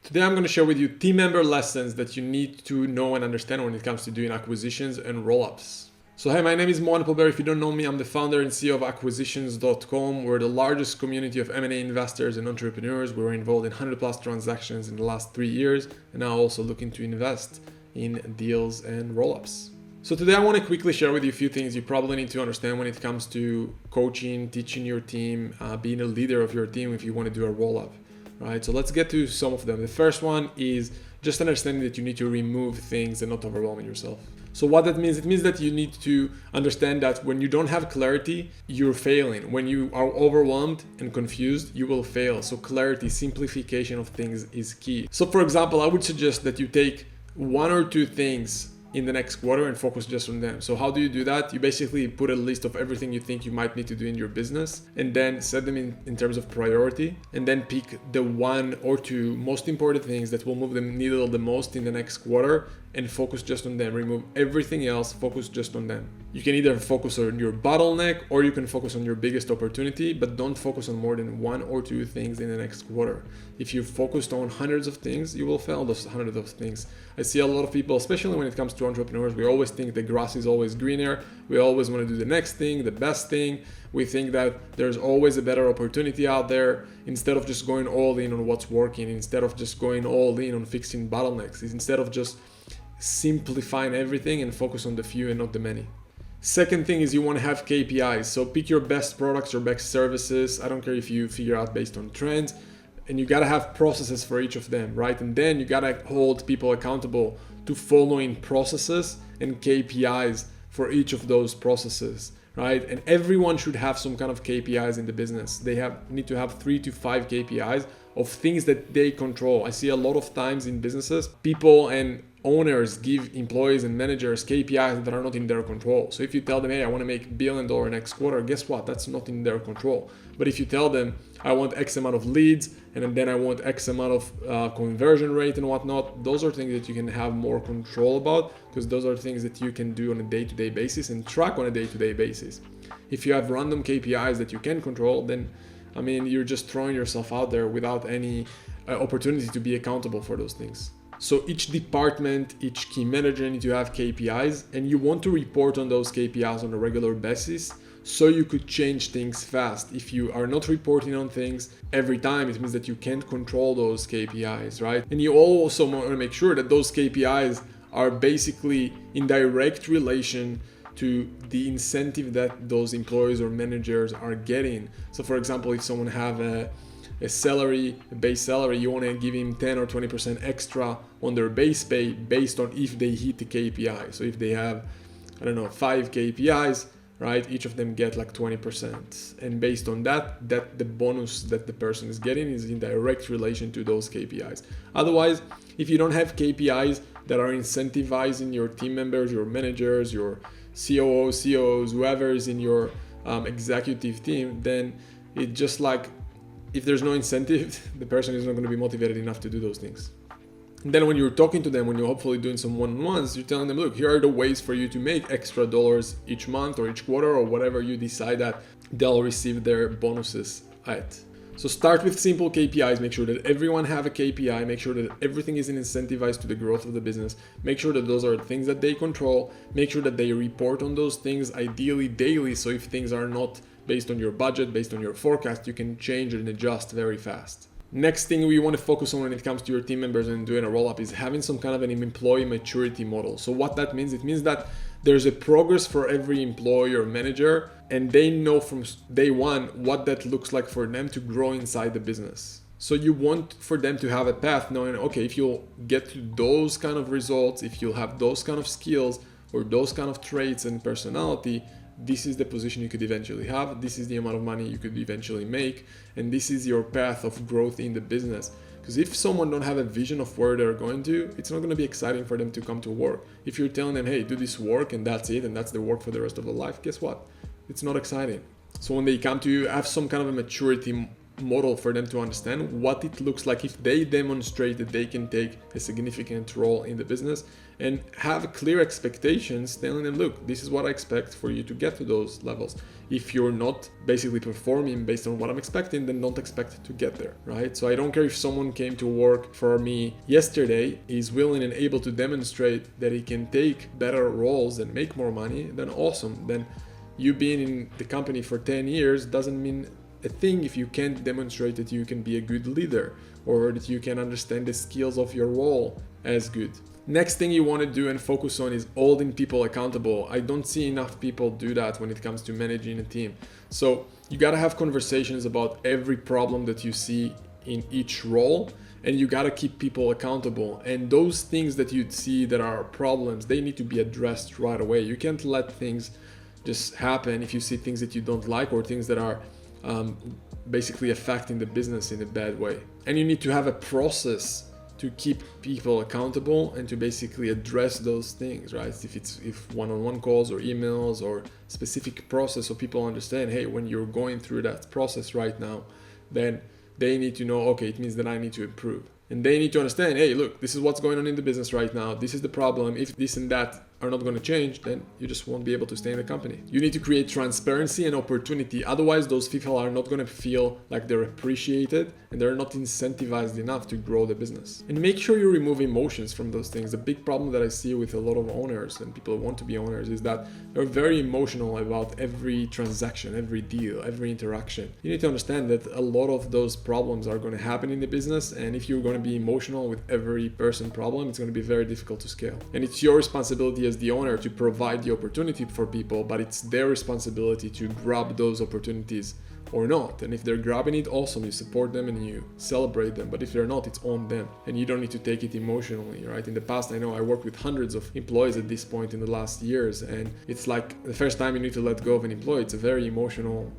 Today I'm going to share with you team member lessons that you need to know and understand when it comes to doing acquisitions and roll-ups. So hey, my name is Moran Pober. If you don't know me, I'm the founder and CEO of acquisitions.com. We're the largest community of M&A investors and entrepreneurs. We were involved in 100 plus transactions in the last 3 years and now also looking to invest in deals and roll-ups. So today I want to quickly share with you a few things you probably need to understand when it comes to coaching, teaching your team, being a leader of your team if you want to do a roll-up. Right, so let's get to some of them. The first one is just understanding that you need to remove things and not overwhelming yourself. So what that means, it means that you need to understand that when you don't have clarity, you're failing. When you are overwhelmed and confused, you will fail. So clarity, simplification of things is key. So for example, I would suggest that you take 1 or 2 things in the next quarter and focus just on them. So how do you do that? You basically put a list of everything you think you might need to do in your business and then set them in terms of priority, and then pick the 1 or 2 most important things that will move the needle the most in the next quarter and focus just on them. Remove everything else, focus just on them. You can either focus on your bottleneck or you can focus on your biggest opportunity, but don't focus on more than 1 or 2 things in the next quarter. If you focused on hundreds of things, you will fail those hundreds of things. I see a lot of people, especially when it comes to entrepreneurs, we always think the grass is always greener. We always want to do the next thing, the best thing. We think that there's always a better opportunity out there, instead of just going all in on what's working, instead of just going all in on fixing bottlenecks, instead of just simplifying everything and focus on the few and not the many. Second thing is you want to have KPIs. So pick your best products or best services. I don't care if you figure out based on trends, and you got to have processes for each of them, right? And then you got to hold people accountable to following processes and KPIs for each of those processes, right? And everyone should have some kind of KPIs in the business. They need to have 3 to 5 KPIs of things that they control. I see a lot of times in businesses, people and owners give employees and managers KPIs that are not in their control. So if you tell them, hey, I want to make $1 billion next quarter, guess what? That's not in their control. But if you tell them, I want X amount of leads, and then I want X amount of conversion rate and whatnot, those are things that you can have more control about, because those are things that you can do on a day-to-day basis and track on a day-to-day basis. If you have random KPIs that you can control, then you're just throwing yourself out there without any opportunity to be accountable for those things. So each department, each key manager needs to have KPIs, and you want to report on those KPIs on a regular basis so you could change things fast. If you are not reporting on things every time, it means that you can't control those KPIs, right? And you also want to make sure that those KPIs are basically in direct relation to the incentive that those employees or managers are getting. So for example, if someone have a base salary, you want to give him 10 or 20% extra on their base pay based on if they hit the KPI. So if they have, 5 KPIs, right, each of them get like 20. And based on that the bonus that the person is getting is in direct relation to those KPIs. Otherwise, if you don't have KPIs that are incentivizing your team members, your managers, your COOs, COOs, whoever is in your executive team, then it just like, if there's no incentive, the person is not going to be motivated enough to do those things. And then when you're talking to them, when you're hopefully doing some one-on-ones, you're telling them, look, here are the ways for you to make extra dollars each month or each quarter or whatever you decide that they'll receive their bonuses at. So start with simple KPIs. Make sure that everyone have a KPI. Make sure that everything is incentivized to the growth of the business. Make sure that those are things that they control. Make sure that they report on those things, ideally daily. So if things are not based on your budget, based on your forecast, you can change and adjust very fast. Next thing we want to focus on when it comes to your team members and doing a roll-up is having some kind of an employee maturity model. So what that means, it means that there's a progress for every employee or manager, and they know from day one what that looks like for them to grow inside the business. So you want for them to have a path knowing, okay, if you'll get to those kind of results, if you'll have those kind of skills or those kind of traits and personality, this is the position you could eventually have, this is the amount of money you could eventually make, and this is your path of growth in the business. Because if someone don't have a vision of where they're going to, it's not going to be exciting for them to come to work. If you're telling them, hey, do this work and that's it, and that's the work for the rest of their life, guess what? It's not exciting. So when they come to you, have some kind of a maturity model for them to understand what it looks like if they demonstrate that they can take a significant role in the business, and have clear expectations telling them, look, this is what I expect for you to get to those levels. If you're not basically performing based on what I'm expecting, then don't expect to get there, right? So I don't care if someone came to work for me yesterday, is willing and able to demonstrate that he can take better roles and make more money, then awesome. Then you being in the company for 10 years doesn't mean a thing if you can't demonstrate that you can be a good leader or that you can understand the skills of your role as good. Next thing you want to do and focus on is holding people accountable. I don't see enough people do that when it comes to managing a team. So you got to have conversations about every problem that you see in each role, and you got to keep people accountable. And those things that you see that are problems, they need to be addressed right away. You can't let things just happen if you see things that you don't like or things that are basically affecting the business in a bad way. And you need to have a process to keep people accountable and to basically address those things, right? If one-on-one calls or emails or specific process, so people understand, hey, when you're going through that process right now, then they need to know, okay, it means that I need to improve. And they need to understand, hey, look, this is what's going on in the business right now. This is the problem. If this and that are not going to change, then you just won't be able to stay in the company. You need to create transparency and opportunity. Otherwise, those people are not going to feel like they're appreciated and they're not incentivized enough to grow the business. And make sure you remove emotions from those things. The big problem that I see with a lot of owners and people who want to be owners is that they're very emotional about every transaction, every deal, every interaction. You need to understand that a lot of those problems are going to happen in the business, and if you're going to be emotional with every person problem, it's going to be very difficult to scale. And it's your responsibility as the owner to provide the opportunity for people, but it's their responsibility to grab those opportunities or not. And if they're grabbing it, awesome, you support them and you celebrate them. But if they're not, it's on them, and you don't need to take it emotionally, right? In the past, I know I worked with hundreds of employees at this point in the last years, and it's like the first time you need to let go of an employee, it's a very emotional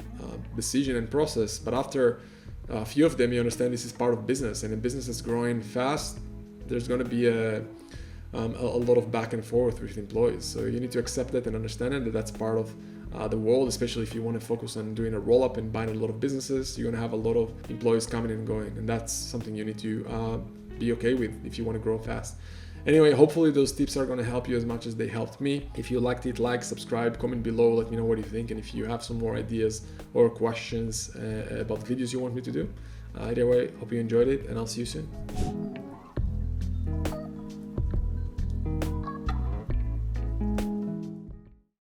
decision and process. But after a few of them, you understand this is part of business, and a business is growing fast. There's going to be a lot of back and forth with employees. So you need to accept that and understand it, that that's part of the world, especially if you want to focus on doing a roll-up and buying a lot of businesses. You're going to have a lot of employees coming and going, and that's something you need to be okay with if you want to grow fast. Anyway, hopefully those tips are going to help you as much as they helped me. If you liked it, like, subscribe, comment below, let me know what you think, and if you have some more ideas or questions about videos you want me to do. Either way, hope you enjoyed it, and I'll see you soon.